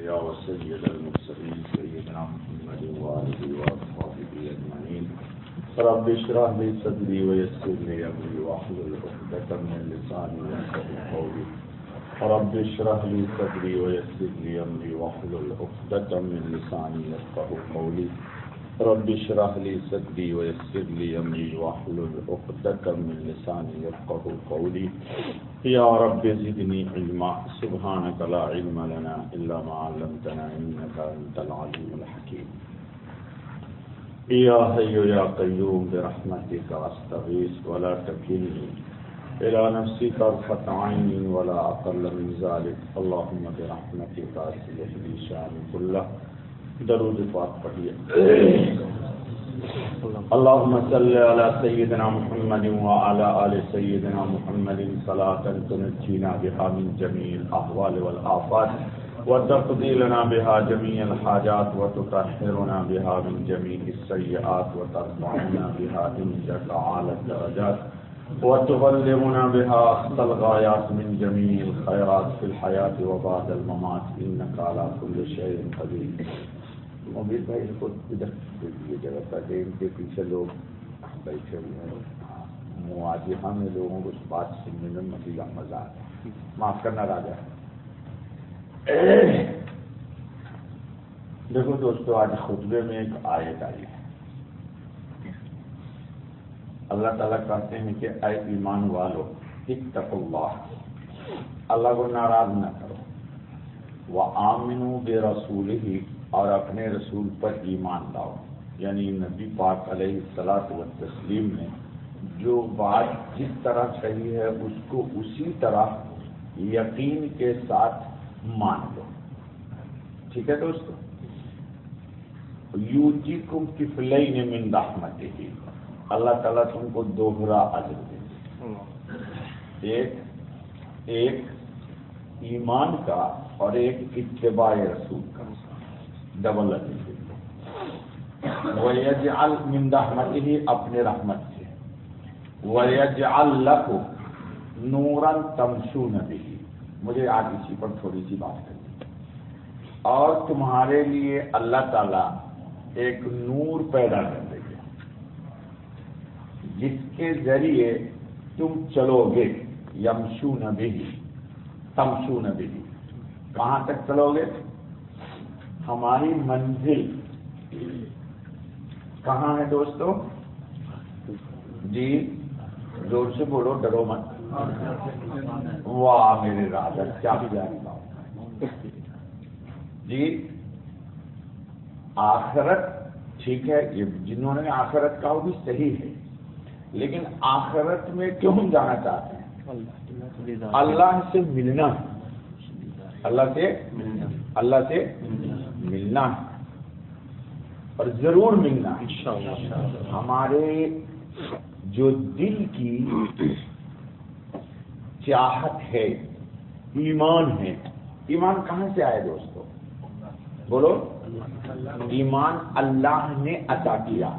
الأنبياء وسيد المرسلين سيدنا محمد وآله وأصحابه أجمعين رب اشرح لي صدري ويسر لي أمري واحلل عقدة من لساني يفقهوا قولي رب اشرح لي صدري ويسر لي أمري واحلل عقدة من لساني يفقهوا قولي رب اشرح لي صدري ويسر لي أمري واحلل عقدة من لساني يفقهوا قولي يا رب زدني علما سبحانك لا علم لنا إلا ما علمتنا إنك أنت العليم الحكيم يا حي يا قيوم برحمتك أستغيث ولا تكلني إلى نفسي طرفة عين ولا أقل من ذلك اللهم برحمتك أصلح لي شأني كله درود پاک پڑھیے اللهم صل على سيدنا محمد وعلى آل سيدنا محمد صلاة تنجينا بها من جميع الأحوال والآفات وتقضي لنا بها جميع الحاجات وتطهرنا بها من جميع السيئات وترفعنا بها عندك أعلى الدرجات وتبلغنا بها أقصى الغايات من جميع الخيرات في الحياة وبعد الممات إنك على كل شيء قدير. امید بھائی ان کو ادھر یہ جگہ پر دے ان کے پیچھے لوگ بیٹھے ہوئے ہیں مواجہہ میں لوگوں کو اس بات سننے میں مزید مزہ آتا ہے. معاف کرنا راجا. دیکھو دوستو آج خطبے میں ایک آیت آئی ہے. اللہ تعالیٰ کہتے ہیں کہ اے ایمان والو اتقوا اللہ، اللہ کو ناراض نہ کرو، وآمنوا برسولہ، اور اپنے رسول پر ایمان لاؤ. یعنی نبی پاک علیہ الصلاۃ والتسلیم نے جو بات جس طرح صحیح ہے اس کو اسی طرح یقین کے ساتھ مان لو. ٹھیک ہے دوستو. یؤتیکم کفلین من رحمتہ، اللہ تعالیٰ تم کو دوہرا اجر دے. ایک ایمان کا اور ایک اتباع رسول کا، ڈبل اجر. وَيَجْعَلْ مِن رَحْمَتِهِ، اپنے رحمت سے. وَيَجْعَلْ لَكُمْ نُورًا تَمْشُونَ بِهِ، مجھے آج اسی پر تھوڑی سی بات کرنی. اور تمہارے لیے اللہ تعالیٰ ایک نور پیدا کر دے گا جس کے ذریعے تم چلو گے. یمشون بِهِ تمشون بِهِ، کہاں تک چلو گے؟ ہماری منزل کہاں ہے دوستو؟ جی زور سے بولو، ڈرو مت. واہ میرے راجا کیا پیاری بات جی. آخرت ٹھیک ہے، یہ جنہوں نے آخرت کہا وہ بھی صحیح ہے، لیکن آخرت میں کیوں ہم جانا چاہتے ہیں؟ اللہ سے ملنا ہے. اللہ سے ملنا ہے، اور ضرور ملنا ہے. ہمارے جو دل کی چاہت ہے، ایمان ہے. ایمان کہاں سے آئے دوستو؟ بولو. ایمان اللہ نے عطا کیا.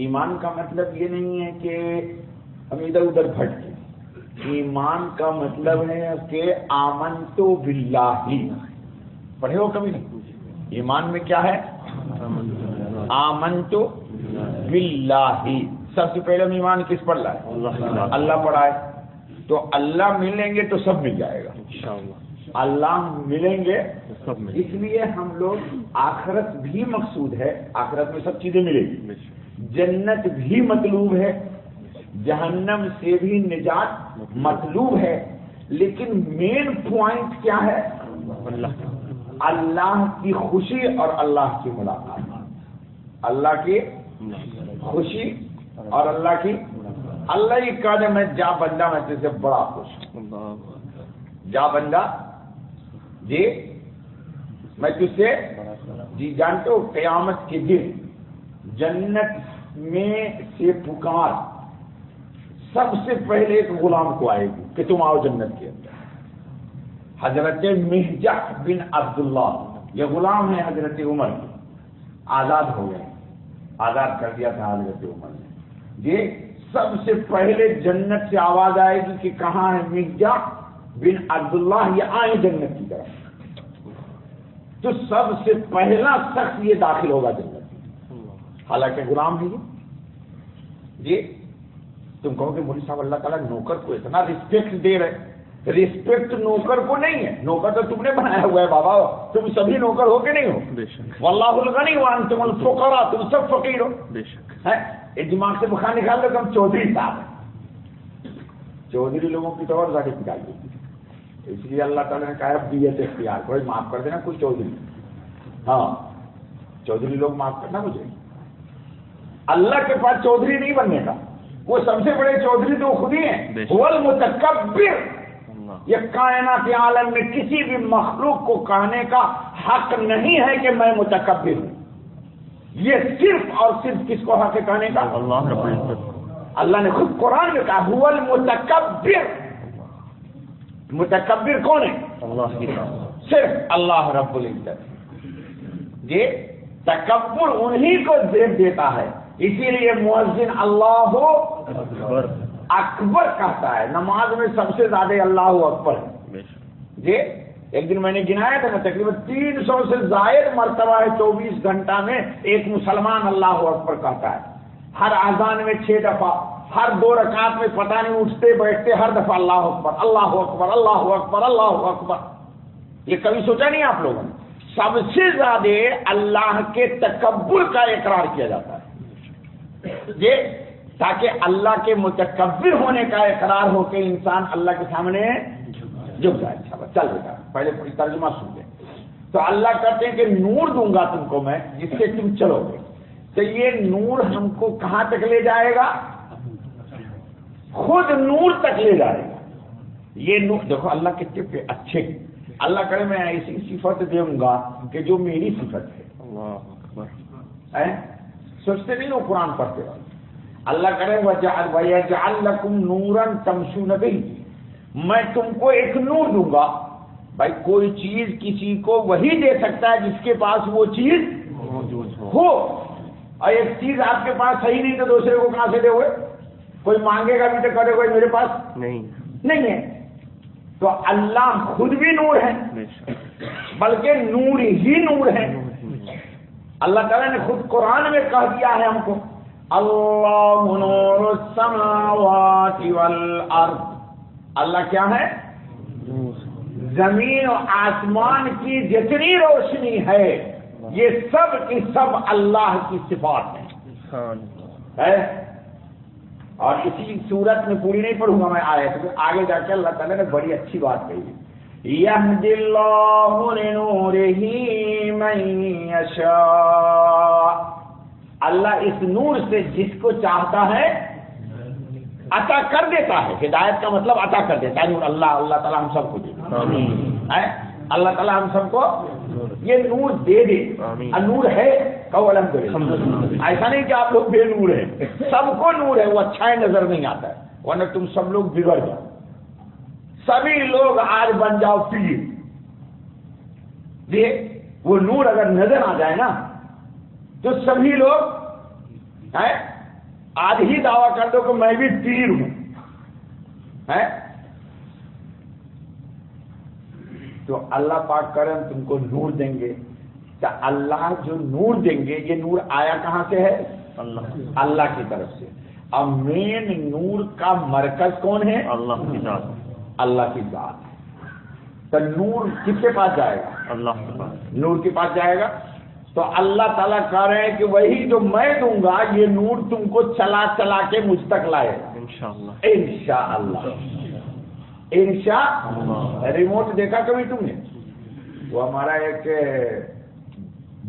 ایمان کا مطلب یہ نہیں ہے کہ ہم ادھر ادھر بھٹکے. ایمان کا مطلب ہے کہ آمنتو باللہ. پڑھے ہو کبھی نہیں؟ ایمان میں کیا ہے؟ آمنتو باللہ. سب سے پہلے ہم ایمان کس پر لائے؟ اللہ پر آئے. تو اللہ ملیں گے تو سب مل جائے گا. اللہ ملیں گے اس لیے ہم لوگ، آخرت بھی مقصود ہے، آخرت میں سب چیزیں ملیں گی. جنت بھی مطلوب ہے، جہنم سے بھی نجات مطلوب ہے، لیکن مین پوائنٹ کیا ہے؟ اللہ کی خوشی اور اللہ کی ملاقات. اللہ کی خوشی اور اللہ کی، اللہ ہی کہا جب میں جا بندہ میں تجھ سے بڑا خوش ہوں. جا بندہ جی میں تجھ سے، جی جانتے ہو قیامت کے دن جنت میں سے پکار سب سے پہلے ایک غلام کو آئے گی کہ تم آؤ جنت کے اندر. حضرت مہجع بن عبداللہ، یہ غلام ہے حضرت عمر کے، آزاد ہو گئے، آزاد کر دیا تھا حضرت عمر نے. یہ سب سے پہلے جنت سے آواز آئے گی کہ کہاں ہے مہجع بن عبداللہ، یہ آئے جنت کی طرف. تو سب سے پہلا شخص یہ داخل ہوگا جنت میں، حالانکہ غلام ہے یہ۔ تم کہو کہ مولوی صاحب اللہ تعالیٰ نوکر کو اتنا رسپیکٹ دے رہے، رسپیکٹ نوکر کو نہیں ہے، نوکر تو تم نے بنایا ہوا ہے بابا، تم سبھی نوکر ہو کہ نہیں ہو؟ واللہ الغنی وانتم الفقراء، تم سب فقیر ہو۔ ایک دماغ سے بخار نکال دو کہ ہم چودھری صاحب ہیں، چودھری لوگوں کی تو اور زیادہ پٹائی ہوتی ہے، اس لیے اللہ تعالیٰ نے کہا دیت اختیار، کوئی معاف کر دینا کوئی چودھری، ہاں چودھری لوگ معاف کرنا مجھے۔ اللہ کے پاس چودھری نہیں بننے کا، وہ سب سے بڑے چودھری تو خود ہی ہیں، هو المتکبر۔ یہ کائنات عالم میں کسی بھی مخلوق کو کہنے کا حق نہیں ہے کہ میں متکبر ہوں، یہ صرف اور صرف کس کو حق ہے کہنے کا؟ اللہ رب العزت۔ اللہ نے خود قرآن میں کہا هو المتکبر۔ متکبر کون ہے؟ اللہ کی ذات، صرف اللہ رب العزت۔ یہ تکبر انہی کو زیب دیتا ہے، اسی لیے مؤذن اللہ اکبر کہتا ہے، نماز میں سب سے زیادہ اللہ اکبر ہے۔ جی ایک دن میں نے گنایا تھا، تقریباً 300 سے زائد مرتبہ ہے 24 گھنٹہ میں ایک مسلمان اللہ اکبر کہتا ہے، ہر اذان میں 6 دفعہ، ہر 2 رکعت میں پتہ نہیں اٹھتے بیٹھتے ہر دفعہ اللہ اکبر اللہ اکبر اللہ اکبر اللہ اکبر۔ یہ کبھی سوچا نہیں آپ لوگوں نے؟ سب سے زیادہ اللہ کے تکبر کا اقرار کیا جاتا ہے، یہ تاکہ اللہ کے متکبر ہونے کا اقرار ہو کہ انسان اللہ کے سامنے جھک جائے۔ چل بیٹا پہلے ترجمہ سن لیں۔ تو اللہ کہتے ہیں کہ نور دوں گا تم کو میں جس سے تم چلو گے، تو یہ نور ہم کو کہاں تک لے جائے گا؟ خود نور تک لے جائے گا۔ یہ نور دیکھو اللہ کتنے اچھے، اللہ کرے میں ایسی صفت دوں گا کہ جو میری صفت ہے۔ اللہ اکبر، سوچتے نہیں ہو قرآن پڑھتے ہو؟ اللہ کرے وَيَجْعَلْ لَكُمْ نُورًا تَمْشُونَ بِهِ، میں تم کو ایک نور دوں گا۔ بھائی کوئی چیز کسی کو وہی دے سکتا ہے جس کے پاس وہ چیز ہو، اور ایک چیز آپ کے پاس صحیح نہیں تو دوسرے کو کہاں سے دے ہوئے؟ کوئی مانگے گا بھی تو کرے کوئی میرے پاس نہیں ہے۔ تو اللہ خود بھی نور ہے، بلکہ نور ہی نور ہے۔ اللہ تعالیٰ نے خود قرآن میں کہہ دیا ہے ہم کو، اللہ نور السماوات والارض، اللہ کیا ہے؟ زمین و آسمان کی جتنی روشنی ہے یہ سب کی سب اللہ کی صفات ہے۔ اور اسی صورت میں پوری نہیں پڑھوں گا میں آیت، تو آگے جا کے اللہ تعالیٰ نے بڑی اچھی بات کہی، یہدی اللہ لنورہ من یشاء، اللہ اس نور سے جس کو چاہتا ہے عطا کر دیتا ہے۔ ہدایت کا مطلب عطا کر دیتا ہے نور، اللہ تعالیٰ ہم سب کو دے دے، اللہ تعالیٰ ہم سب کو یہ نور دے دے۔ نور ہے کہو الحمدللہ، ایسا نہیں کہ آپ لوگ بے نور ہیں، سب کو نور ہے، وہ اچھا نظر نہیں آتا ہے، ورنہ تم سب لوگ بگڑ جاؤ، سبھی لوگ آج بن جاؤ پیر۔ دیکھ وہ نور اگر نظر آ جائے نا تو سبھی لوگ آج ہی دعویٰ کر دو کہ میں بھی پیر ہوں، تو اللہ پاک کرم تم کو نور دیں گے۔ تو اللہ جو نور دیں گے یہ نور آیا کہاں سے ہے؟ اللہ کی طرف سے۔ اب مین نور کا مرکز کون ہے؟ اللہ کی ذات، اللہ کی ذات ہے۔ تو نور کس کے پاس جائے گا؟ اللہ کے پاس، نور کے پاس جائے گا۔ تو اللہ تعالیٰ کہہ رہے ہیں کہ وہی جو میں دوں گا یہ نور تم کو چلا چلا کے مجھ تک لائے گا انشاءاللہ، انشاءاللہ، انشاءاللہ۔ ریموٹ دیکھا کبھی تم نے؟ وہ ہمارا ایک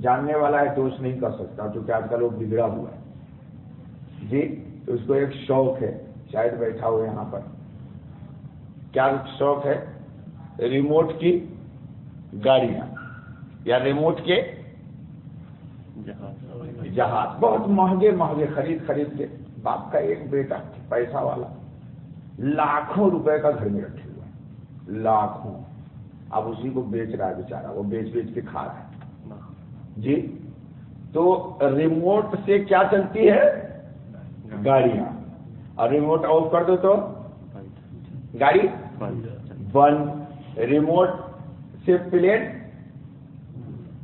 جاننے والا ہے تو اس نہیں کر سکتا کیونکہ آج کل وہ بگڑا ہوا ہے جی، تو اس کو ایک شوق ہے، شاید بیٹھا ہو یہاں پر، کیا شوق ہے؟ ریموٹ کی گاڑیاں یا ریموٹ کے جہاز، بہت مہنگے مہنگے خرید کے۔ باپ کا ایک بیٹا پیسہ والا لاکھوں روپے کا گھر میں رکھے ہوا ہے، لاکھوں، اب اسی کو بیچ رہا ہے بیچارہ، وہ بیچ کے کھا رہا ہے جی۔ تو ریموٹ سے کیا چلتی ہے؟ گاڑیاں، اور ریموٹ آف کر دو تو گاڑی بند، ریموٹ سے پلیٹ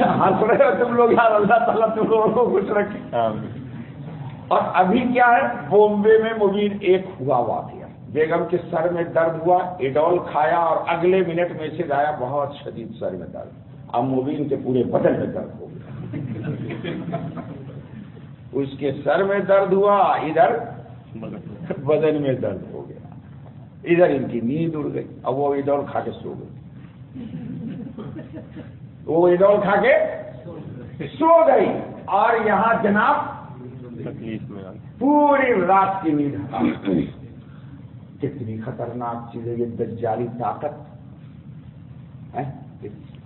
ہنس رہے ہو تم لوگ یار، اللہ تعالیٰ تم لوگوں کو خوش رکھے. اور ابھی کیا ہے، بومبے میں مبین ایک ہوا واقعہ، بیگم کے سر میں درد ہوا، ایڈول کھایا اور اگلے منٹ میسج آیا بہت شدید سر میں درد. اب مبین کے پورے بدن میں درد ہو گیا. اس کے سر میں درد ہوا، ادھر بدن میں درد ہو گیا، ادھر ان کی نیند اڑ گئی. اب وہ ایڈول کھا کے سو گئی، وہ ایڈول کھا کے سو گئی. اور یہاں جناب پوری رات کی نیند. کتنی خطرناک چیز ہے یہ دجالی طاقت.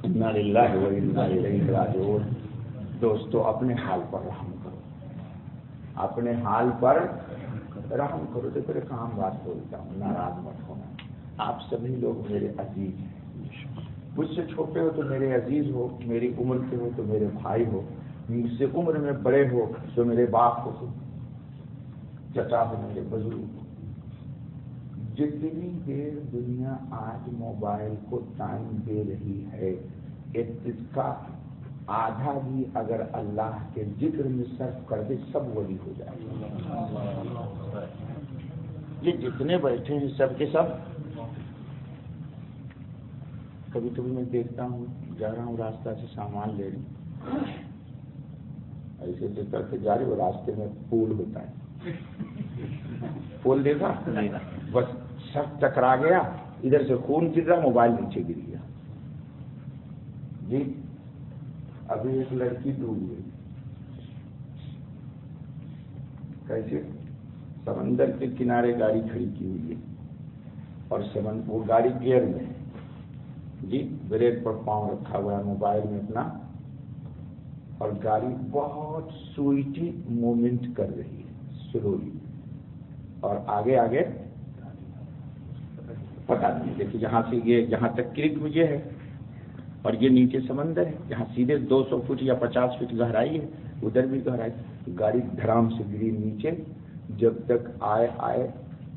انا للہ و انا الیہ راجعون. دوستو اپنے حال پر رحم کرو، اپنے حال پر رحم کرو. دیکھو ایک عام بات بولتا ہوں، ناراض مت ہونا. آپ سبھی لوگ میرے عزیز ہیں، مجھ سے چھوٹے ہو تو میرے عزیز ہو، میری عمر کے ہو تو میرے بھائی ہو، مجھ سے عمر میں بڑے ہو تو میرے باپ ہو، چچا ہو، میرے بزرگ ہو. جتنی دیر دنیا آج موبائل کو ٹائم دے رہی ہے، اس کا آدھا بھی اگر اللہ کے ذکر میں صرف کر دے سب ولی ہو جائے. یہ جتنے بیٹھے ہیں سب کے سب. کبھی کبھی میں دیکھتا ہوں، جا رہا ہوں راستہ سے سامان لے رہی، ایسے سے کر کے جا رہی، وہ راستے میں پول ہوتا ہے، پول دیکھا بس سب ٹکرا گیا، ادھر سے خون گر رہا، موبائل نیچے گر گیا. جی ابھی ایک لڑکی ڈوب گئی. کیسے؟ سمندر کے کنارے گاڑی کھڑی کی ہوئی ہے اور وہ گاڑی گیئر میں ہے. جی بریک پر پاؤں رکھا ہوا ہے، موبائل میں اپنا، اور گاڑی بہت سوئٹی موومنٹ کر رہی ہے، سلولی. اور آگے آگے پتا نہیں. دیکھیے جہاں سے یہ جہاں تک کرک یہ ہے اور یہ نیچے سمندر ہے، جہاں سیدھے 200 فٹ یا 50 فٹ گہرائی ہے، ادھر بھی گہرائی. گاڑی دھڑام سے گری نیچے. جب تک آئے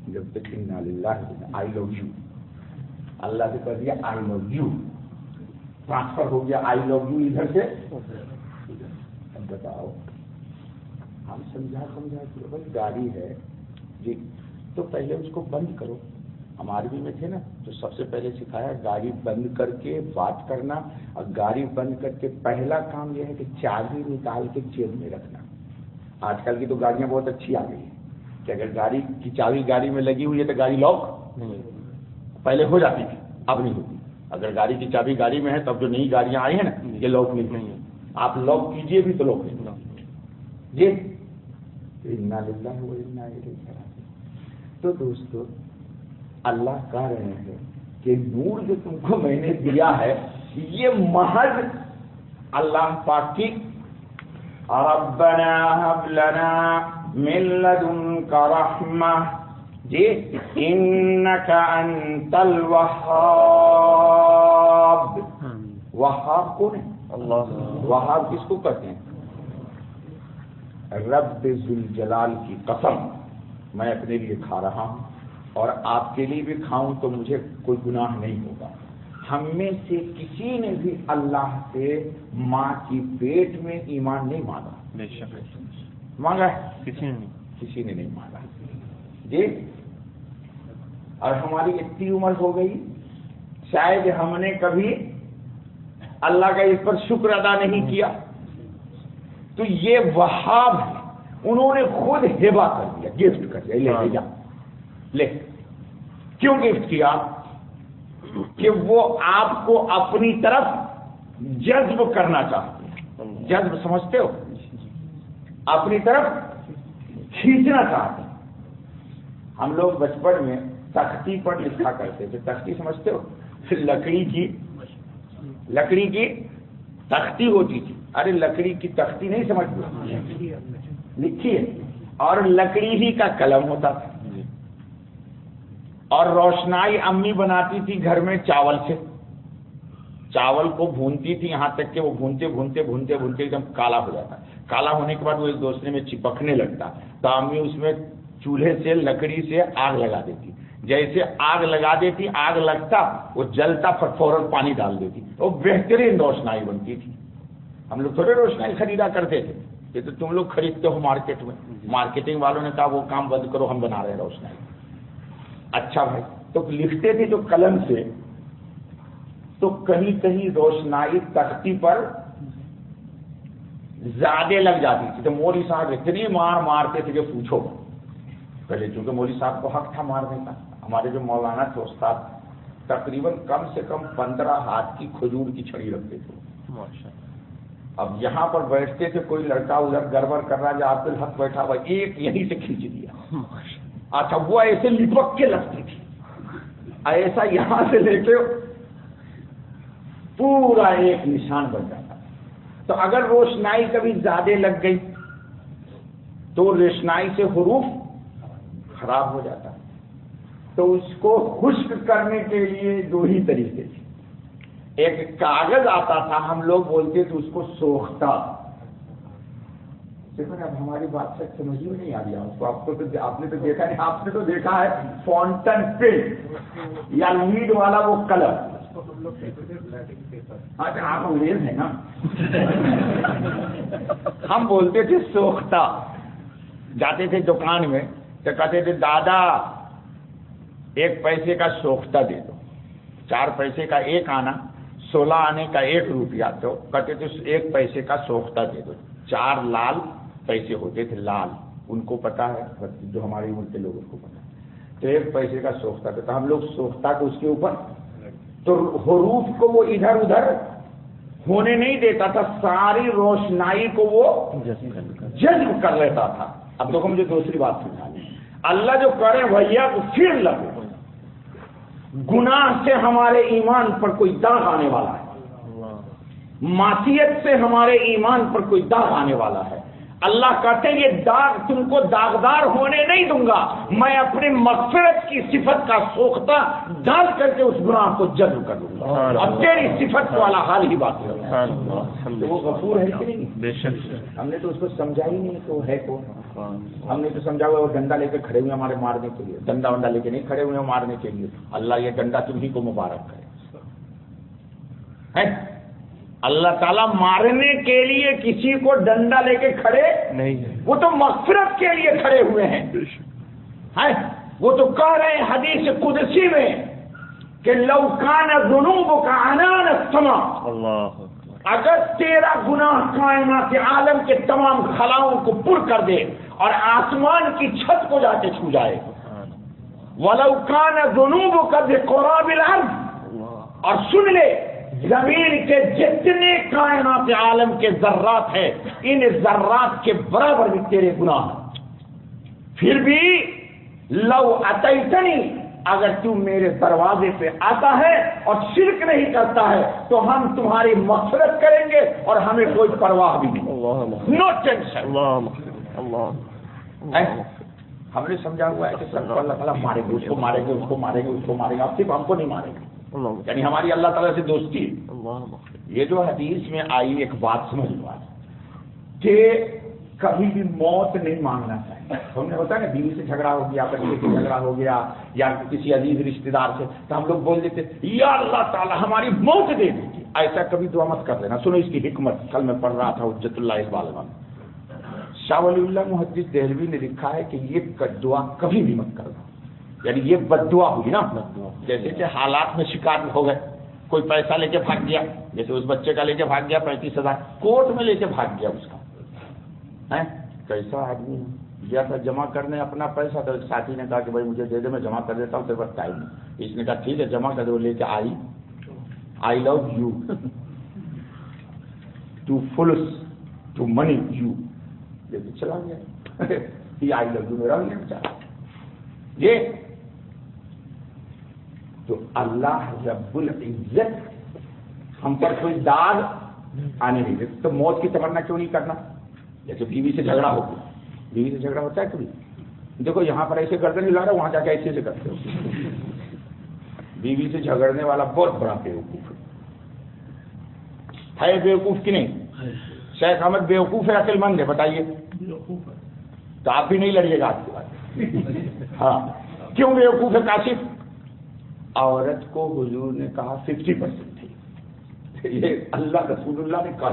جب تک انا للہ آئی لو یو، اللہ سے کہہ دیا آئی لو یو، ٹرانسفر ہو گیا آئی لو یو ادھر سے. اب بتاؤ، ہم سمجھا کہ بھائی گاڑی ہے جی تو پہلے اس کو بند کرو. ہم عربی میں تھے نا تو سب سے پہلے سکھایا گاڑی بند کر کے بات کرنا. اور گاڑی بند کر کے پہلا کام یہ ہے کہ چابی نکال کے جیب میں رکھنا. آج کل کی تو گاڑیاں بہت اچھی آ گئی ہیں کہ اگر گاڑی کی چابی گاڑی میں لگی ہوئی ہے تو گاڑی لاک پہلے ہو جاتی تھی، اب نہیں ہوتی. اگر گاڑی کی چابی گاڑی میں ہے تب جو نئی گاڑیاں آئی ہیں نا یہ لاک نہیں ہے. آپ لاک کیجئے بھی تو لاک نہیں جی. انا للہ و انا الیہ راجعون. تو دوستو اللہ کہہ رہے ہیں کہ نور جو تم کو میں نے دیا ہے یہ محض اللہ پاک کی ربنا هب لنا من لدنك رحمہ جی انك انت الوهاب. وہاب کون ہے؟ اللہ. وہاب کس کو کہتے ہیں؟ رب ذوالجلال کی قسم میں اپنے لیے کھا رہا ہوں اور آپ کے لیے بھی کھاؤں تو مجھے کوئی گناہ نہیں ہوگا. ہم میں سے کسی نے بھی اللہ سے ماں کی پیٹ میں ایمان نہیں مانگا. مانگا ہے؟ کسی نے نہیں مانگا جی. اور ہماری اتنی عمر ہو گئی شاید ہم نے کبھی اللہ کا اس پر شکر ادا نہیں کیا. تو یہ وہاب ہے، انہوں نے خود ہبہ کر دیا، گفٹ کر دیا. لے جا لے. کیوں گفٹ کیا؟ کہ وہ آپ کو اپنی طرف جذب کرنا چاہتے ہیں. جذب سمجھتے ہو؟ اپنی طرف کھینچنا چاہتے ہیں. ہم لوگ بچپن میں تختی پر لکھا کرتے تھے. تختی سمجھتے ہو؟ لکڑی کی تختی ہوتی تھی. ارے لکڑی کی تختی نہیں سمجھتے؟ لکھی ہے. اور لکڑی ہی کا قلم ہوتا تھا. اور روشنائی امی بناتی تھی گھر میں چاول سے. چاول کو بھونتی تھی یہاں تک کہ وہ بھونتے بھونتے بھونتے بھونتے ایک دم کالا ہو جاتا. کالا ہونے کے بعد وہ ایک دوسرے میں چپکنے لگتا. تو امی اس میں چولہے سے لکڑی سے آگ لگا دیتی. جیسے آگ لگا دیتی آگ لگتا وہ جلتا فوراً پانی ڈال دیتی. وہ بہترین روشنائی بنتی تھی. ہم لوگ تھوڑے روشنائی خریدا کرتے تھے، یہ تو تم لوگ خریدتے ہو مارکیٹ میں، مارکیٹنگ والوں نے کہا وہ کام بند کرو، ہم بنا رہے ہیں روشنائی۔ اچھا بھائی، تو لکھتے تھے جو قلم سے، تو کہیں کہیں روشنائی تختی پر زیادہ لگ جاتی تھی، تو مولوی صاحب اتنی مار مارتے تھے کہ پوچھو۔ پہلے چونکہ مولوی صاحب کو حق تھا مارنے کا، ہمارے جو مولانا تھے استاد تقریباً کم سے کم 15 ہاتھ کی کھجور کی چھڑی رکھتے تھے۔ اب یہاں پر بیٹھتے تھے، کوئی لڑکا ادھر گڑبڑ کر رہا ہے، عبد الحق بیٹھا ہوا، ایک یہیں سے کھینچ دیا۔ اچھا، وہ ایسے لپک کے لگتی تھی، ایسا یہاں سے لے کے پورا ایک نشان بن جاتا۔ تو اگر روشنائی کبھی زیادہ لگ گئی تو روشنائی سے حروف خراب ہو جاتا، تو اس کو خشک کرنے کے لیے دو ہی طریقے تھے۔ ایک کاغذ آتا تھا، ہم لوگ بولتے تھے اس کو سوختہ۔ دیکھو نا، اب ہماری بات سے سمجھ میں نہیں آ رہی اس کو، آپ نے تو دیکھا نہیں، آپ نے تو دیکھا ہے فونٹن پین یا لیڈ والا وہ قلم۔ اچھا، آپ انگریز ہیں نا، ہم بولتے تھے سوختہ۔ جاتے تھے دکان میں تو کہتے تھے دادا 1 پیسے کا سوختہ دے دو، 4 پیسے کا 1 آنا، 16 آنے کا 1 روپیہ، تو کہتے تھے 1 پیسے کا سوختہ دے دو۔ 4 لال پیسے ہوتے تھے، لال، ان کو پتا ہے، جو ہماری عمر کے لوگوں کو پتا ہے، تو 1 پیسے کا سوختہ دیتا۔ ہم لوگ سوختہ کو اس کے اوپر، تو حروف کو وہ ادھر ادھر ہونے نہیں دیتا تھا، ساری روشنائی کو وہ جذب کر لیتا تھا۔ اب دیکھو مجھے دوسری بات سمجھانی، اللہ جو کرے بھیا تو پھر لگے، گناہ سے ہمارے ایمان پر کوئی داغ آنے والا ہے، معصیت سے ہمارے ایمان پر کوئی داغ آنے والا ہے، اللہ کہتے ہیں یہ داغ تم کو داغدار ہونے نہیں دوں گا، میں اپنی مغفرت کی صفت کا سوختہ ڈال کر کے اس گناہ کو جذب کر دوں گا، اور تیری صفت والا حال ہی بات ہے۔ تو وہ غفور ہے کہ نہیں؟ بے شک۔ ہم نے تو اس کو سمجھا ہی نہیں تو ہے کون، ہم نے تو سمجھا ہوا وہ ڈنڈا لے کے کھڑے ہوئے ہمارے مارنے کے لیے، ڈنڈا ونڈا لے کے نہیں کھڑے ہوئے مارنے کے لیے، اللہ یہ ڈنڈا تمہیں کو مبارک کرے۔ اللہ تعالیٰ مارنے کے لیے کسی کو ڈنڈا لے کے کھڑے نہیں ہے، وہ تو مغفرت کے لیے کھڑے ہوئے ہیں۔ وہ تو کہہ رہے ہیں حدیث قدسی میں کہ لو کان ذنوبک عنان السماء، اگر تیرا گناہ کائنات عالم کے تمام خلاؤں کو پر کر دے اور آسمان کی چھت کو جا کے چھو جائے، ولو کان ذنوبک بقراب الارض، اور سن لے زمین کے جتنے کائنات عالم کے ذرات ہیں، ان ذرات کے برابر بھی تیرے گناہ، پھر بھی لو اتیتنی، اگر تو میرے دروازے پہ آتا ہے اور شرک نہیں کرتا ہے تو ہم تمہاری مغفرت کریں گے اور ہمیں کوئی پرواہ بھی نہیں، نو ٹینشن۔ ہم نے سمجھا ہوا ہے کہ سب کو اللہ تعالیٰ مارے گے، اس کو مارے گے، اس کو مارے گے، اس کو مارے گا، اب صرف ہم کو نہیں مارے گا، یعنی ہماری اللہ تعالیٰ سے دوستی ہے۔ یہ جو حدیث میں آئی ایک بات سمجھ لو کہ کبھی بھی موت نہیں مانگنا چاہیے۔ ہم نے ہوتا ہے نا، بیوی سے جھگڑا ہو گیا، بچے سے جھگڑا ہو گیا، یا کسی عزیز رشتے دار سے، تو ہم لوگ بول دیتے یا اللہ تعالیٰ ہماری موت دے دیجیے، ایسا کبھی دعا مت کر دینا۔ سنو اس کی حکمت، کل میں پڑھ رہا تھا حجت اللہ اقبال میں، شاہ ولی اللہ محدث دہلوی نے لکھا ہے کہ یہ دعا کبھی بھی مت کرنا، یعنی یہ بد دعا ہوئی نا، جیسے کہ حالات میں شکار ہو گئے، کوئی پیسہ لے کے بھاگ گیا، جیسے اس بچے کا لے کے بھاگ گیا 35,000، کورٹ میں لے کے بھاگ گیا، اس کا کیسا آدمی گیا تھا جمع کرنے اپنا پیسہ، تو ساتھی نے کہا کہ بھائی مجھے دے دے، میں جمع کر دیتا ہوں، تیرے پاس ٹائم نہیں۔ اس نے کہا ٹھیک ہے جمع کر دو، لے کے آئی لو یو ٹو فلس ٹو منی یو، لے کے چلا گیا، آئی لو یو میرا نہیں بچا۔ یہ تو اللہ رب العزت ہم پر کوئی داغ آنے نہیں دیتے، تو موت کی تمنا کیوں نہیں کرنا؟ جیسے بیوی سے جھگڑا ہو گیا، بیوی سے جھگڑا ہوتا ہے کبھی، دیکھو یہاں پر ایسے گردن ہلا رہا ہے، وہاں جا کے ایسے سے کرتے ہو، بیوی سے جھگڑنے والا بہت بڑا بیوقوف ہے بیوقوف کی نہیں؟ شیخ احمد بیوقوف ہے عقل مند ہے؟ بتائیے، تو آپ بھی نہیں لڑیے گا آپ کے بعد۔ ہاں، کیوں بیوقوف ہے کاشف؟ عورت کو حضور نے کہا 50% تھی، یہ اللہ رسول اللہ نے کہا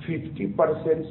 50%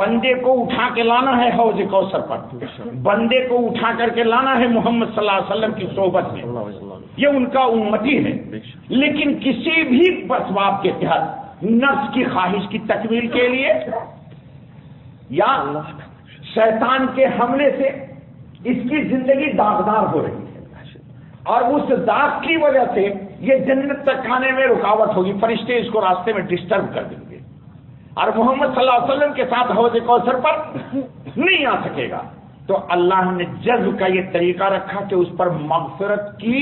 بندے کو اٹھا کے لانا ہے حوض کوثر پر، بندے کو اٹھا کر کے لانا ہے محمد صلی اللہ علیہ وسلم کی صحبت میں، یہ ان کا امتی ہے۔ لیکن کسی بھی اسباب کے تحت نفس کی خواہش کی تکمیل کے لیے یا شیطان کے حملے سے اس کی زندگی داغدار ہو رہی ہے، اور اس داغ کی وجہ سے یہ جنت تک آنے میں رکاوٹ ہوگی، فرشتے اس کو راستے میں ڈسٹرب کر دیں گے، اور محمد صلی اللہ علیہ وسلم کے ساتھ حوض کوثر پر نہیں آ سکے گا۔ تو اللہ نے جذب کا یہ طریقہ رکھا کہ اس پر مغفرت کی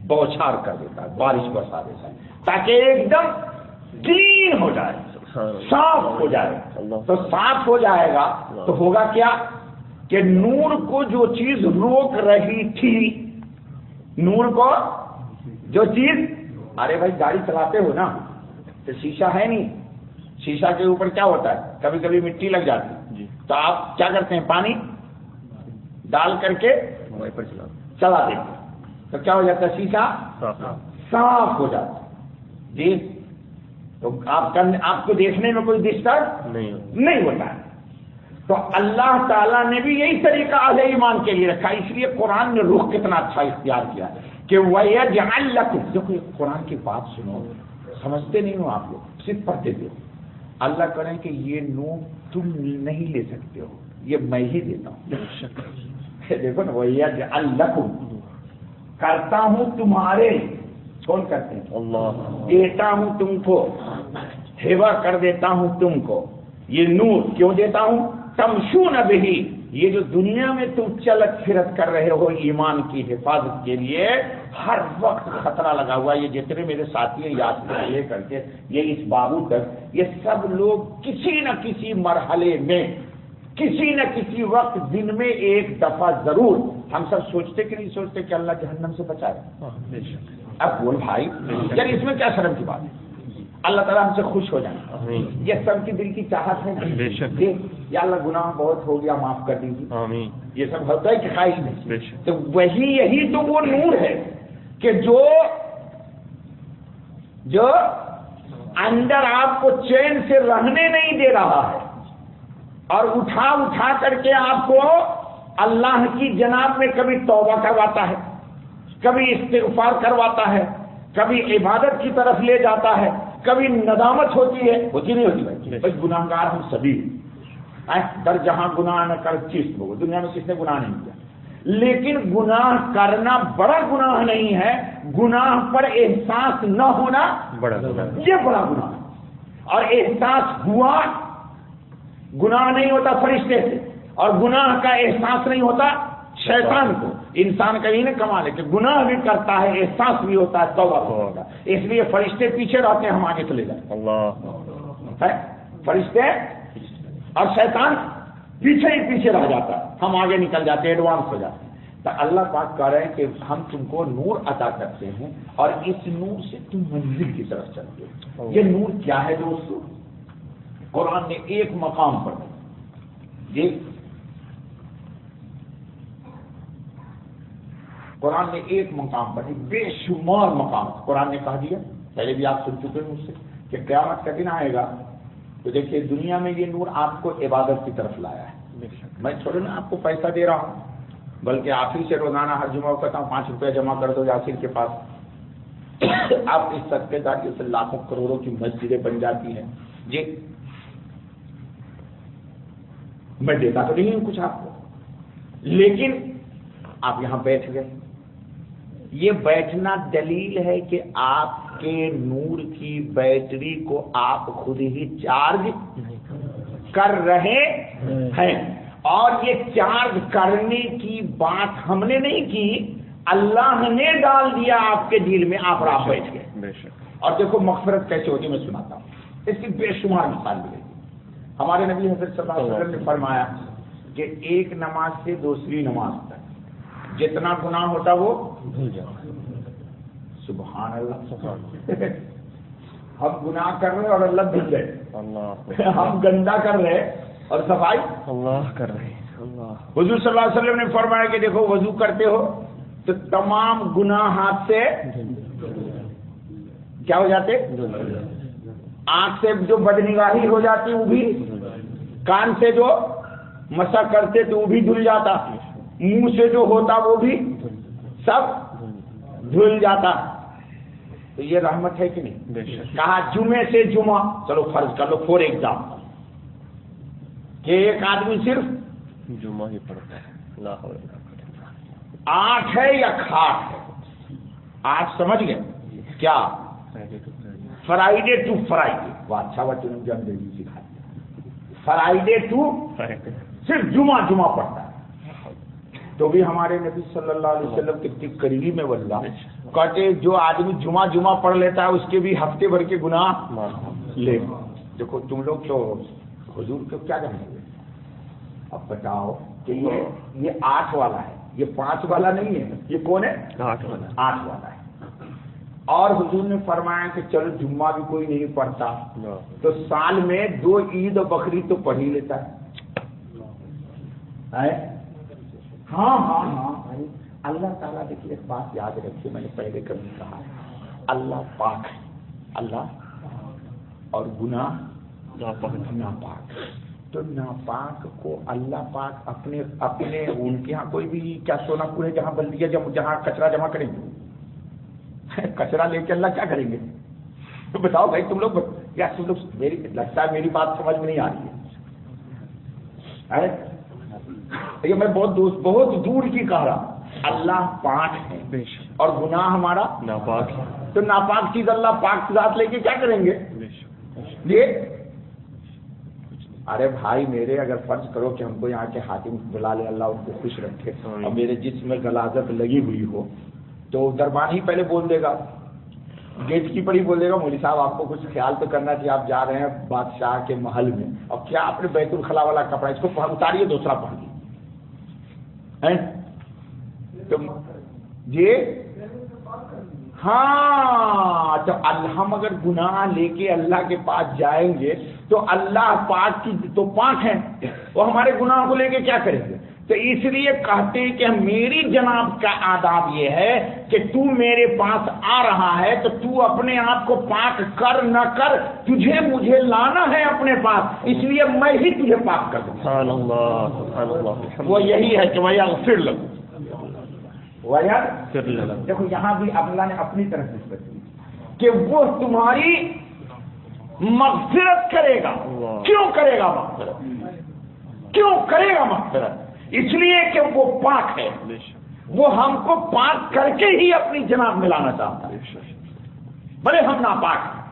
بوچھار کر دیتا ہے، بارش برسا دیتا ہے، تاکہ ایک دم کلین ہو جائے، صاف ہو جائے۔ تو صاف ہو جائے گا تو ہوگا کیا کہ نور کو جو چیز روک رہی تھی، نور کو جو چیز، ارے بھائی گاڑی چلاتے ہو نا تو شیشہ ہے نہیں، شیشہ کے اوپر کیا ہوتا ہے، کبھی کبھی مٹی لگ جاتی ہے، تو آپ کیا کرتے ہیں، پانی ڈال کر کے چلا دیتے ہیں، تو کیا ہو جاتا ہے، شیشہ صاف ہو جاتا ہے جی۔ تو آپ کو دیکھنے میں کوئی ڈسٹرب نہیں ہوتا ہے۔ تو اللہ تعالیٰ نے بھی یہی طریقہ اہل ایمان کے لیے رکھا، اس لیے قرآن نے رخ کتنا اچھا اختیار کیا کہ وَيَجْعَلْ لَكُمْ، دیکھو قرآن کی بات سنو، سمجھتے نہیں ہو آپ لوگ، صرف پڑھتے تھے۔ اللہ کریں کہ یہ نور تم نہیں لے سکتے ہو، یہ میں ہی دیتا ہوں۔ دیکھو نا، وَيَجْعَلْ لَكُمْ، کرتا ہوں تمہارے، کون کرتے ہیں، اللہ، دیتا ہوں تم کو، ہبہ کر دیتا ہوں تم کو یہ نور، کیوں دیتا ہوں، تمشون بہ، یہ جو دنیا میں تم چلت پھرت کر رہے ہو ایمان کی حفاظت کے لیے، ہر وقت خطرہ لگا ہوا، یہ جتنے میرے ساتھی ہیں یاد سے لے کر کے یہ اس بابو تک، یہ سب لوگ کسی نہ کسی مرحلے میں، کسی نہ کسی وقت دن میں ایک دفعہ ضرور، ہم سب سوچتے کہ نہیں سوچتے کہ اللہ جہنم سے بچائے؟ اب بول بھائی یار اس میں کیا شرم کی بات ہے، اللہ تعالیٰ ہم سے خوش ہو جائے، یہ سب کی دل کی چاہت ہے کہ یا اللہ گناہ بہت ہو گیا معاف کر دیجیے، یہ سب ہوتا ہے کہ خواہش نہیں، تو وہی یہی تو وہ نور ہے کہ جو اندر آپ کو چین سے رہنے نہیں دے رہا ہے، اور اٹھا کر کے آپ کو اللہ کی جناب میں کبھی توبہ کرواتا ہے، کبھی استغفار کرواتا ہے، کبھی عبادت کی طرف لے جاتا ہے، کبھی ندامت ہوتی ہے، ہوتی نہیں ہوتی بھائی گناہ گار ہم سبھی، در جہاں گناہ نہ کر چیز ہو، دنیا میں کس نے گناہ نہیں کیا، لیکن گناہ کرنا بڑا گناہ نہیں ہے، گناہ پر احساس نہ ہونا بڑا گناہ، یہ بڑا گناہ ہے، اور احساس ہوا، گناہ نہیں ہوتا فرشتے سے، اور گناہ کا احساس نہیں ہوتا شیطان کو، انسان کا یہ نہیں کمال ہے کہ گناہ بھی کرتا ہے، احساس بھی ہوتا ہے، توبہ بھی ہوتا ہے، اس لیے فرشتے پیچھے رہتے ہیں، ہم آگے چلے جائیں، اللہ فرشتے اور شیطان پیچھے ہی پیچھے رہ جاتا ہے، ہم آگے نکل جاتے ہیں، ایڈوانس ہو جاتے ہیں۔ تو اللہ پاک کہہ رہے ہیں کہ ہم تم کو نور عطا کرتے ہیں، اور اس نور سے تم منزل کی طرف چلتے ہو۔ یہ نور کیا ہے دوستو؟ قرآن نے ایک مقام پر یہ قرآن نے ایک مقام پر بے شمار مقام قرآن نے کہا دیا، پہلے بھی آپ سن چکے ہیں مجھ سے کہ قیامت کا دن آئے گا تو دیکھیے دنیا میں یہ نور آپ کو عبادت کی طرف لایا ہے، میں چھوڑے نا آپ کو پیسہ دے رہا ہوں، بلکہ آپ ہی سے روزانہ ہر جمعہ کو کہتا ہوں 5 روپے جمع کر دو یاسر کے پاس، آپ اس صدقے داری سے لاکھوں کروڑوں کی مسجدیں بن جاتی ہیں، جی میں دیتا تو نہیں ہوں کچھ آپ کو، لیکن آپ یہاں بیٹھ گئے، یہ بیٹھنا دلیل ہے کہ آپ کے نور کی بیٹری کو آپ خود ہی چارج کر رہے ہیں، اور یہ چارج کرنے کی بات ہم نے نہیں کی، اللہ نے ڈال دیا آپ کے دل میں، آپ راہ بیٹھ گئے۔ اور دیکھو مغفرت کیسے ہوتی میں سناتا ہوں، اس کی بے شمار مثال ملے گی۔ ہمارے نبی حضرت صلی اللہ علیہ وسلم نے فرمایا کہ ایک نماز سے دوسری نماز تک جتنا گناہ ہوتا وہ بھول جاؤ۔ سبحان اللہ، ہم گناہ کر رہے اور اللہ بھول گئے، ہم گندا کر رہے اور صفائی اللہ کر رہے۔ حضور صلی اللہ علیہ وسلم نے فرمایا کہ دیکھو وضو کرتے ہو تو تمام گناہ ہاتھ سے کیا ہو جاتے، آنکھ سے جو بدنگاہی ہو جاتی وہ بھی، کان سے جو مسا کرتے تو وہ بھی دھل جاتا, منہ سے جو ہوتا وہ بھی سب دھل جاتا. تو یہ رحمت ہے کہ نہیں؟ کہا جمعے سے جمعہ, چلو فرض کر لو فور ایگزامپل کہ ایک آدمی صرف جمعہ ہی پڑھتا ہے, 8 ہے یا کھاٹ ہے, 8 سمجھ گئے کیا؟ Friday to Friday. وہ اچھا بچے نے مجھے انگریزی سکھا دیا. فرائیڈے ٹو صرف جمعہ پڑھتا ہے. تو بھی ہمارے نبی صلی اللہ علیہ وسلم کتنی قریبی میں واللہ کہتے جو آدمی جمعہ پڑھ لیتا ہے اس کے بھی ہفتے بھر کے گناہ لے. دیکھو تم لوگ تو حضور کو کیا جانیں گے. اب بتاؤ کہ یہ 8 والا ہے, یہ 5 والا نہیں ہے, یہ کون ہے؟ 8 والا ہے. اور حضور نے فرمایا کہ چلو جمعہ بھی کوئی نہیں پڑھتا تو سال میں 2 عید اور بقرعید تو پڑھ ہی لیتا ہے. ہاں بھائی, اللہ تعالیٰ دیکھیے ایک بات یاد رکھیے, میں نے پہلے کبھی کہا اللہ پاک ہے, اللہ اور گناہ ناپاک. تو ناپاک کو اللہ پاک اپنے ان کے ہاں کوئی بھی کیا سونا پورے جہاں بلدیہ جہاں کچرا جمع کریں گے, کچرا لے کے اللہ کیا کریں گے؟ تو بتاؤ بھائی تم لوگ میری لگتا ہے میری بات سمجھ میں نہیں آ رہی ہے. یہ میں بہت دور کی کہہ رہا. اللہ پاک ہے اور گناہ ہمارا ناپاک ہے. تو ناپاک چیز اللہ پاک ذات لے کے کیا کریں گے؟ یہ ارے بھائی میرے, اگر فرض کرو کہ ہم کو یہاں کے حاکم بلا لے, اللہ ان کو خوش رکھے, اور میرے جسم میں غلاظت لگی ہوئی ہو تو دربان ہی پہلے بول دے گا, گیٹ کیپر ہی بول دے گا مولوی صاحب آپ کو کچھ خیال تو کرنا چاہیے, آپ جا رہے ہیں بادشاہ کے محل میں, اب کیا آپ نے بیت الخلا والا کپڑا اس کو اتاریے دوسرا پہنیے. جی ہاں, تو ہم اگر گناہ لے کے اللہ کے پاس جائیں گے تو اللہ پاک کی تو پاک ہیں, وہ ہمارے گناہ کو لے کے کیا کریں گے؟ تو اس لیے کہتے ہیں کہ میری جناب کا آداب یہ ہے کہ تو میرے پاس آ رہا ہے تو تو اپنے آپ کو پاک کر نہ کر, تجھے مجھے لانا ہے اپنے پاس, اس لیے میں ہی تجھے پاک کر دوں. سبحان اللہ. وہ یہی ہے کہ وَيَغْفِرْ لَكُمْ. دیکھو یہاں بھی اللہ نے اپنی طرف نسبت کی کہ وہ تمہاری مغفرت کرے گا. کیوں کرے گا مغفرت؟ کیوں کرے گا مغفرت؟ اس لیے کہ وہ پاک ہے, وہ ہم کو پاک کر کے ہی اپنی جناب میں لانا چاہتا ہے. بھلے ہم ناپاک ہیں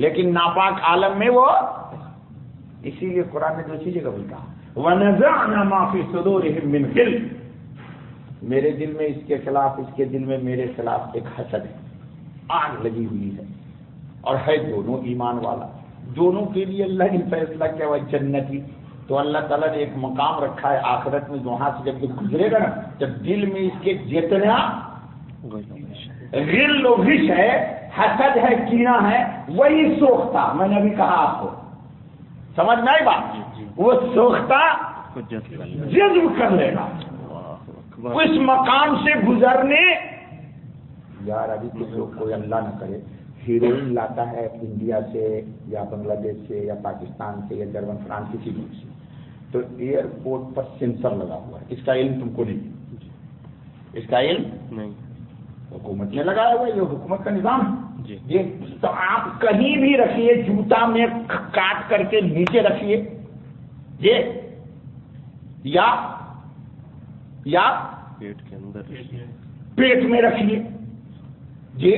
لیکن ناپاک عالم میں وہ, اسی لیے قرآن نے دوسری جگہ بھی کہا وَنَزَعْنَا مَا فِي صُدُورِهِم مِّنْ غِلٍّ. میرے دل میں اس کے خلاف, اس کے دل میں میرے خلاف ایک حسد ہے, آگ لگی ہوئی ہے, اور ہے دونوں ایمان والا. دونوں کے لیے اللہ نے فیصلہ کیا ہوا جنتی. تو اللہ تعالیٰ نے ایک مقام رکھا ہے آخرت میں, وہاں سے جب گزرے گا نا جب دل میں اس کے جتنا غل و غش ہے, حسد ہے, کینہ ہے, وہی سوختہ, میں نے ابھی کہا آپ کو, سمجھ میں آئی بات, وہ سوختہ جذب کر لے گا اس مقام سے گزرنے. یار ابھی کچھ لوگ کوئی اللہ نہ کرے ہیروئن لاتا ہے انڈیا سے یا بنگلہ دیش سے یا پاکستان سے یا جرمن فرانس کسی ملک سے, تو ایئرپورٹ پر سینسر لگا ہوا ہے. اس کا علم تم کو نہیں, اس کا علم نہیں, حکومت نے لگایا ہوا ہے, یہ حکومت کا نظام ہے. جی تو آپ کہیں بھی رکھیے, جوتا میں کاٹ کر کے نیچے رکھیے یہ, یا پیٹ کے اندر پیٹ میں رکھیے جی,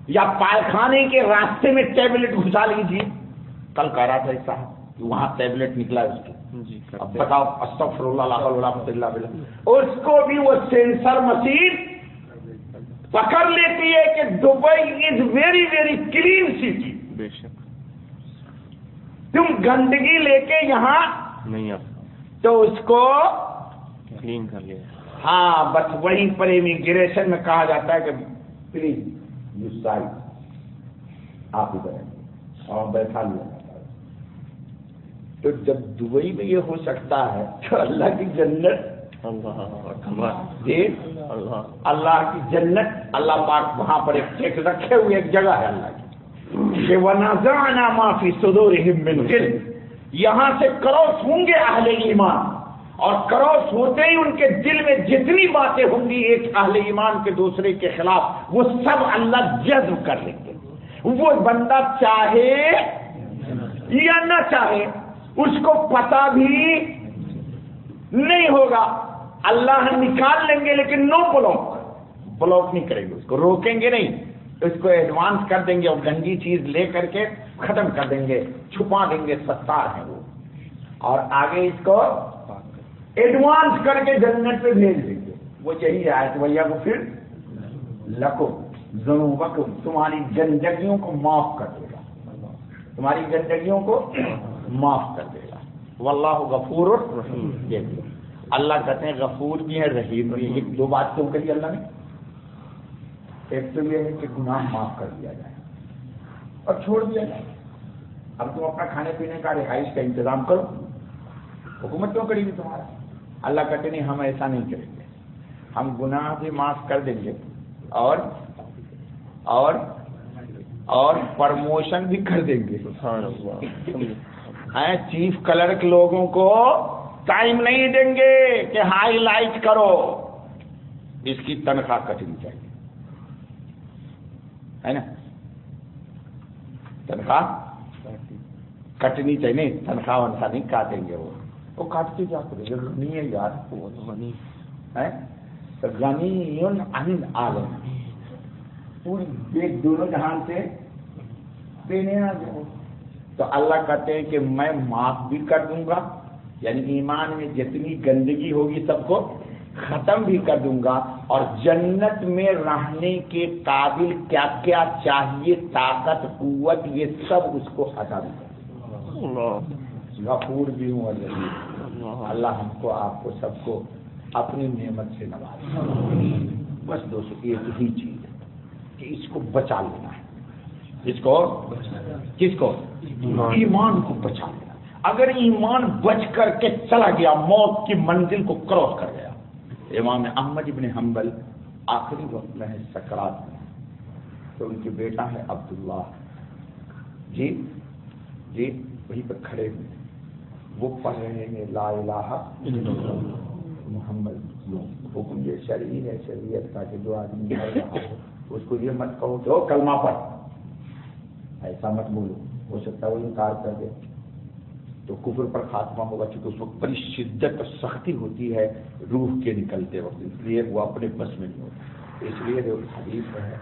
یا پائخانے کے راستے میں ٹیبلٹ گھسا لیجیے. کل کہہ رہا تھا صاحب وہاں ٹیبلٹ نکلا اس کو, اب بتاؤ استغفر اللہ لا حول ولا قوت الا باللہ, اس کو بھی وہ سینسر مشین پکڑ لیتی ہے کہ Dubai is very very clean city. بے شک تم گندگی لے کے یہاں نہیں تو اس کو کلین کر لیا. ہاں بس وہیں پر امیگریشن میں کہا جاتا ہے کہ پلیز یو سائڈ آپ ادھر ہیں اور بیٹھا لیا جاتا ہے. تو جب دبئی میں یہ ہو سکتا ہے تو اللہ کی جنت, اللہ کی جنت, اللہ پاک وہاں پر ایک رکھے ہوئے ایک جگہ ہے اللہ کی کہ وَنَزَعْنَا مَا فِي صُدُورِهِم مِّنْ غِلٍّ. یہاں سے کراس ہوں گے اہل ایمان، اور کراس ہوتے ہی ان کے دل میں جتنی باتیں ہوں گی ایک اہل ایمان کے دوسرے کے خلاف، وہ سب اللہ جذب کر لیں گے. وہ بندہ چاہے یا نہ چاہے، اس کو پتا بھی نہیں ہوگا، اللہ نکال لیں گے، لیکن نو بلاک نہیں کریں گے، اس کو روکیں گے نہیں، اس کو ایڈوانس کر دیں گے اور گندی چیز لے کر کے ختم کر دیں گے، چھپا دیں گے، ستار ہیں وہ، اور آگے اس کو ایڈوانس کر کے جنت پہ بھیج دیں گے. وہ یہی آیت وہیا کو پھر لکم ذنوبکم، تمہاری گندگیوں کو معاف کر دے گا، تمہاری گندگیوں کو معاف کر دے گا. واللہ غفور رحیم. اللہ کہتے ہیں غفور بھی ہے رحیم بھی ہے. یہ دو بات کیوں کری اللہ نے؟ ایک تو یہ ہے کہ گناہ معاف کر دیا جائے اور چھوڑ دیا جائے. اب تم اپنا کھانے پینے کا رہائش کا انتظام کرو، حکومت کیوں کرے گی تمہارا؟ اللہ کہتے نہیں ہم ایسا نہیں کریں گے، ہم گناہ بھی معاف کر دیں گے اور پرموشن بھی کر دیں گے. چیف کلرک لوگوں کو ٹائم نہیں دیں گے کہ ہائی لائٹ کرو، اس کی تنخواہ کٹنی چاہیے، ہے نا؟ تنخواہ کٹنی چاہیے. نہیں تنخواہ ونخواہ نہیں کاٹیں گے، وہ کاٹتے کیا کریں گے؟ غنی ہے یار، غنی ہے، غنی عن عالم، پوری دونوں جہان سے بے نیاز ہے. تو اللہ کہتے ہیں کہ میں معاف بھی کر دوں گا، یعنی ایمان میں جتنی گندگی ہوگی سب کو ختم بھی کر دوں گا، اور جنت میں رہنے کے قابل کیا کیا چاہیے، طاقت قوت، یہ سب اس کو عطا بھی کر دوں گا. غفور بھی ہوں اور رحیم. اللہ ہم کو آپ کو سب کو اپنی نعمت سے نوازے. بس دوستو ایک ہی چیز ہے کہ اس کو بچا لینا ہے. اس کو کس کو؟ ایمان کو بچا لینا. اگر ایمان بچ کر کے چلا گیا، موت کی منزل کو کراس کر گیا. امام احمد ابن حنبل آخری وقت میں ہے، سکرات میں، تو ان کے بیٹا ہے عبداللہ جی وہیں پر کھڑے ہوئے، وہ پڑھ رہے ہیں لا الہ الا اللہ محمد. حکم یہ شرعی ہے، شریعت کا، کہ جو آدمی پڑھ رہا ہو اس کو یہ مت کہو کہ وہ کلمہ پڑھ، ایسا مت بولو، ہو سکتا ہے وہ انکار کر دے تو کفر پر خاتمہ ہوگا، چونکہ اس وقت بڑی شدت اور سختی ہوتی ہے روح کے نکلتے وقت، اس لیے وہ اپنے بس میں نہیں ہوتا. اس لیے جو حدیث ہے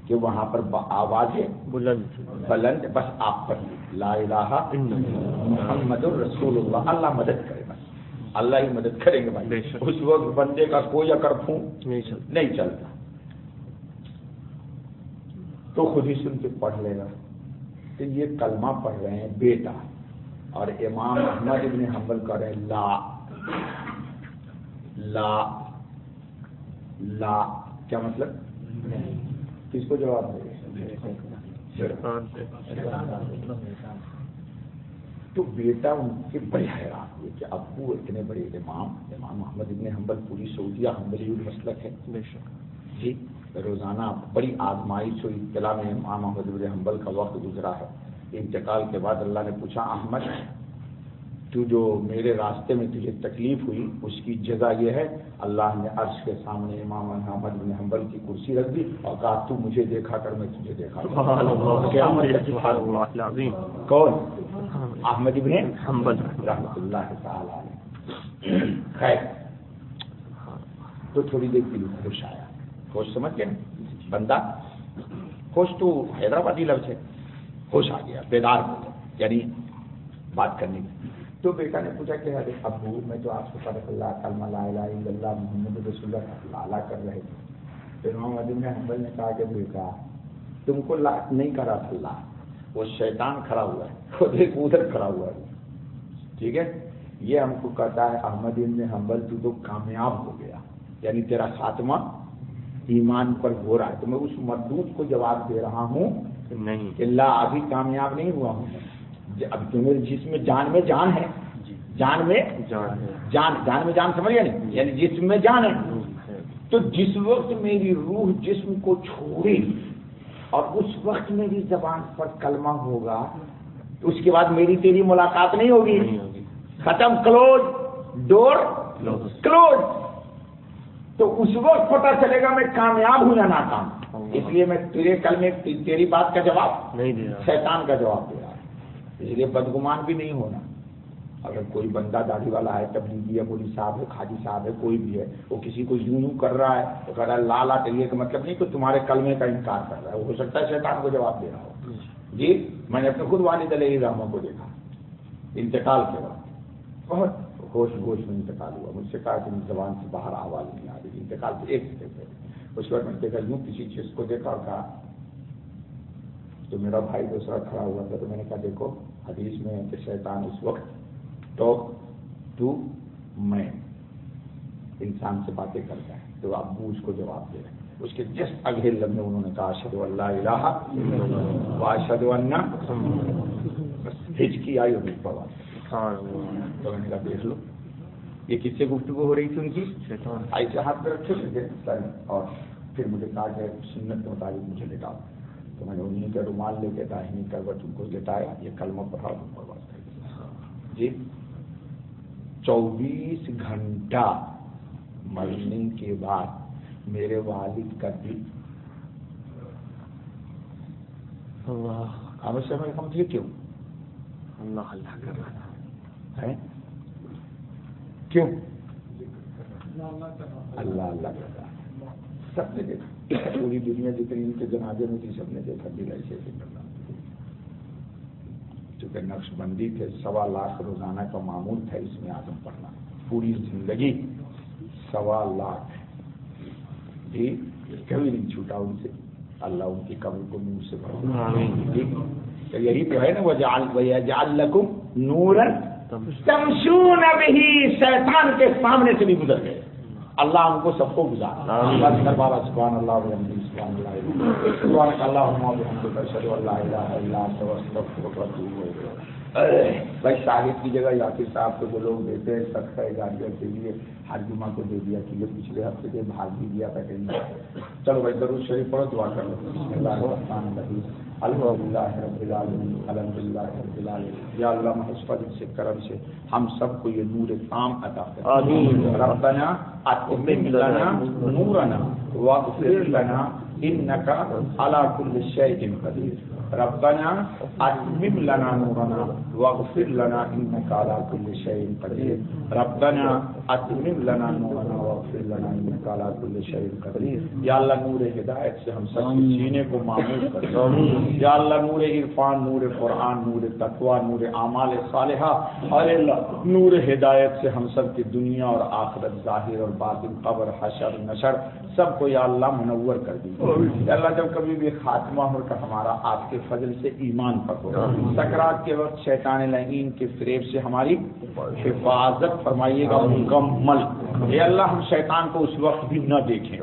کہ وہاں پر آوازیں بلند، بس آپ پر لا الہ محمد الرسول اللہ. اللہ مدد کرے، بس اللہ ہی مدد کریں گے بھائی. اس وقت بندے کا کوئی اکر پھونک نہیں چلتا، تو خود ہی سن کے پڑھ لے گا کہ یہ کلمہ پڑھ رہے ہیں بیٹا، اور امام احمد ابن حنبل کر رہے ہیں لا لا لا. کیا مطلب؟ کس کو جواب دے؟ تو بیٹا ان کے بڑے حیران ہوئے کہ ابو اتنے بڑے امام احمد ابن حنبل، پوری سعودیہ حنبلی المسلک ہے جی، روزانہ بڑی آزمائش و ابتلا میں امام احمد ابن حنبل کا وقت گزرا ہے. انتقال کے بعد اللہ نے پوچھا احمد تو جو میرے راستے میں تجھے تکلیف ہوئی اس کی جزا یہ ہے. اللہ نے عرش کے سامنے امام احمد بن حنبل کی کرسی رکھ دی اور کہا تو مجھے دیکھا کر میں تجھے دیکھا. کون؟ احمد بن حنبل رحمۃ اللہ تعالی علیہ. خیر، تو تھوڑی دیر کے لیے خوش آیا. خوش سمجھ کے بندہ خوش تو حیدرآبادی لفظ ہے، خوش آ گیا، بیدار ہو گیا، یعنی بات کرنے کی. تو بیٹا نے پوچھا کہ ارے ابو میں تو آپ کو پڑھ اللہ کلمہ لا الہ الا اللہ محمد رسول اللہ لالا کر رہے تھے. پھر امام احمد بن حنبل نے کہا کہ بیٹا تم کو لا نہیں کرا تھا اللہ، وہ شیطان کھڑا ہوا ہے، وہ دیکھ ادھر کھڑا ہوا ہے. ٹھیک ہے، یہ ہم کو کہتا ہے احمد بن حنبل تو کامیاب ہو گیا، یعنی تیرا خاتمہ ایمان پر ہو رہا ہے. تو میں اس مردود کو جواب دے رہا ہوں نہیں کہ اللہ ابھی کامیاب نہیں ہوا ہوں. اب تمہیں جسم میں جان میں جان ہے، جان میں جان سمجھ گیا نہیں، یعنی جسم میں جان ہے. تو جس وقت میری روح جسم کو چھوڑے اور اس وقت میری زبان پر کلمہ ہوگا تو اس کے بعد میری تیری ملاقات نہیں ہوگی، نہیں ہوگی، ختم، کلوز، ڈور کلوز. تو اس وقت پتہ چلے گا میں کامیاب ہوں یا ناکام. اس لیے میں تیرے کلمے تیری بات کا جواب نہیں دے رہا. شیطان کا جواب دے رہا ہے. اس لیے بدگمان بھی نہیں ہونا. اگر کوئی بندہ داڑھی والا ہے، تبلیغی ہے، مولوی صاحب ہے، خاجی صاحب ہے، کوئی بھی ہے، وہ کسی کو یوں کر رہا ہے تو کہہ رہا ہے لا لا چلیے کا مطلب نہیں کہ تمہارے کلمے کا انکار کر رہا ہے. ہو سکتا ہے شیطان کو جواب دے رہا ہو. جی میں نے اپنے خود والد علیہ السلام کو دیکھا انتقال کے بعد، بہت ہوش گوش میں انتقال ہوا. مجھ سے کہا کہ زبان سے باہر آواز نہیں آ رہی. انتقال سے ایک ہفتے پہلے اس کے بعد میں نے دیکھا یوں کسی چیز کو دیکھا اور کہا، تو میرا بھائی دوسرا کھڑا ہوا تھا تو میں نے کہا دیکھو حدیث میں ہے کہ شیطان اس وقت تو میں انسان سے باتیں کرتا ہے تو آپ اس کو جواب دے رہے ہیں. اس کے جسٹ اگلے لمحے انہوں نے کہا اشہد ان لا الہ و اشہد ان، ہچکی آئی اور پڑا. تو میں نے کہا دیکھ لو یہ کس سے گفتگو ہو رہی تھی ان کی. ایسے ہاتھ پہ رکھے تھے اور پھر مجھے کہا کہ سنت کے مطابق مجھے لٹاؤ. تو میں نے انہیں کا رومال لے کے داہنی کروٹ ان کو لٹایا. یہ کلمہ پڑھا تم پر بات کر جی. 24 گھنٹہ مرنے کے بعد میرے والد کا دل ہمیں سمجھے کیوں اللہ اللہ کر رہا ہے، کیوں اللہ اللہ کرتا ہے. سب نے دیکھا، پوری دنیا جتنی ان کے جنازے میں تھی سب نے دیکھا دل ایسے ایسے کرنا. چونکہ نقش بندی تھے، 1.25 لاکھ روزانہ کا معمول تھا اس میں آدم پڑھنا. پوری زندگی 1.25 لاکھ جی کبھی نہیں چھوٹا ان سے. اللہ ان کی قبر کو نور سے بھر. یہی تو ہے نا وَيَجْعَلْ لَكُمْ نُورًا تَمْشُونَ بِهِ. شیطان کے سامنے سے بھی گزر گئے. اللہ ان کو سب کو گزارا. دربارہ سبحان اللہ وبحمدہ سبحان اللہ سبحانک اللہم وبحمدک اشہد ان لا الہ الا انت استغفرک واتوب الیک. بھائی شاہد کی جگہ یاسر صاحب کو جو لوگ دیتے ہیں صدقہ جاریہ کے لیے ہر جمعہ کو دے دیا کہ یہ پچھلے ہفتے کے بھاگ بھی دیا تھا کہیں. چلو بھائی درود شریف پڑھو دعا کر لو. بسم اللہ الرحمن الرحیم الحمدللہ رب العالمین الحمدللہ رب العالمین. یا اللہ محض فضل سے کرم سے ہم سب کو یہ نور تام عطا فرما. ربنا اتمم لنا نورنا واغفر لنا انک علی کل شیء قدیر. ربنا اتمم لنا نورنا واغفر لنا انک علی کل شیء قدیر. ربنا اتمم لنا نورنا واغفر لنا انک علی کل شیء قدیر. یا اللہ نور ہدایت سے ہم سب کے سینے کو معمور کر. یا اللہ نور عرفان، نور قرآن، نور تقوی، نور اعمال صالحہ اور اللہ نور ہدایت سے ہم سب کی دنیا اور آخرت، ظاہر اور باطن، قبر، حشر، نشر سب کو یا اللہ منور کر دیجیے. یا اللہ جب کبھی بھی خاتمہ ہو تو ہمارا آپ کے فضل سے ایمان پر ہو. سکرات کے وقت شیطان لعین کے فریب سے ہماری حفاظت فرمائیے گا مکمل. اے اللہ ہم شیطان کو اس وقت بھی نہ دیکھیں،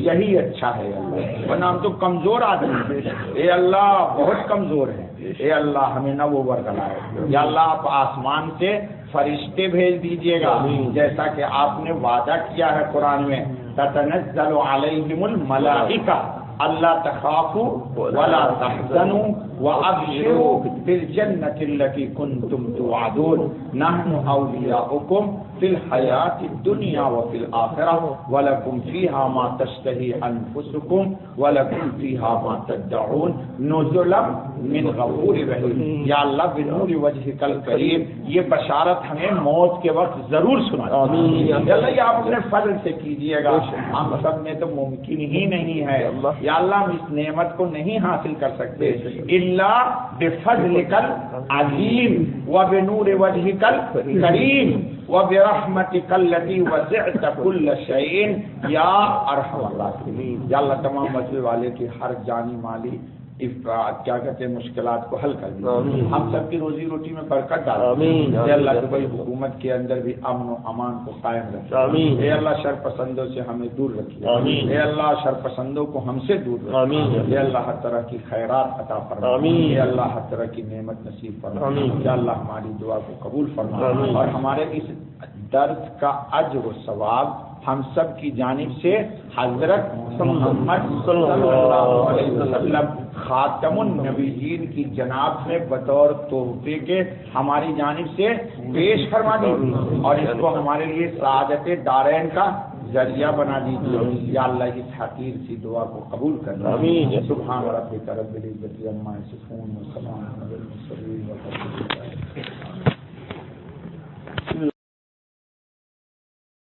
یہی اچھا ہے اللہ، ورنہ ہم تو کمزور آدمی ہیں. اے اللہ بہت کمزور ہیں. اے اللہ ہمیں نہ وہ ورگلائے. یا اللہ آپ آسمان سے فرشتے بھیج دیجیے گا جیسا کہ آپ نے وعدہ کیا ہے قرآن میں تتنزل علیہم الملائکہ اللہ تخافوا ولا تحزنوا وابشروا بالجنة التي كنتم توعدون نحن اولیاؤکم فی الحیاۃ الدنیا وفی الآخرہ ولکم فیہا ما تشتہی انفسکم ولکم فیہا ما تدعون نزلا من غفور رحیم. یا اللہ بنور وجہک الکریم یہ بشارت ہمیں موت کے وقت ضرور سنا. یا اللہ یہ آپ اپنے فضل سے کیجیے گا. ہم سب میں تو ممکن ہی نہیں ہے. یا اللہ ہم اس نعمت کو نہیں حاصل کر سکتے الا بفضلک العظیم وبنور وجہک الکریم وبرحمتک التی وسعت کل شیء یا ارحم الراحمین. یا اللہ تمام مسئلے والے کی ہر جانی مالی کیا کہتے ہیں مشکلات کو حل کر دیں. ہم سب کی روزی روٹی میں برکت ڈالیں. اے اللہ دبئی حکومت کے اندر بھی امن و امان کو قائم رکھیں. اے اللہ شر پسندوں سے ہمیں دور رکھیے. اے اللہ شر پسندوں کو ہم سے دور رکھیے. اے اللہ ہر طرح کی خیرات عطا فرما. اے اللہ ہر طرح کی نعمت نصیب فرما. اے اللہ ہماری دعا کو قبول فرما اور ہمارے اس درد کا اجر و ثواب ہم سب کی جانب سے حضرت محمد صلی اللہ علیہ وسلم خاتم النبیین کی جناب میں بطور تحفے کے ہماری جانب سے پیش فرما دیجیے اور اس کو ہمارے لیے سعادت دارین کا ذریعہ بنا دیجیے. یا اللہ اس حقیر سی دعا کو قبول کرنا. آمین. سبحان ربک رب العزت عما یصفون و سلام علی المرسلین والحمد للہ.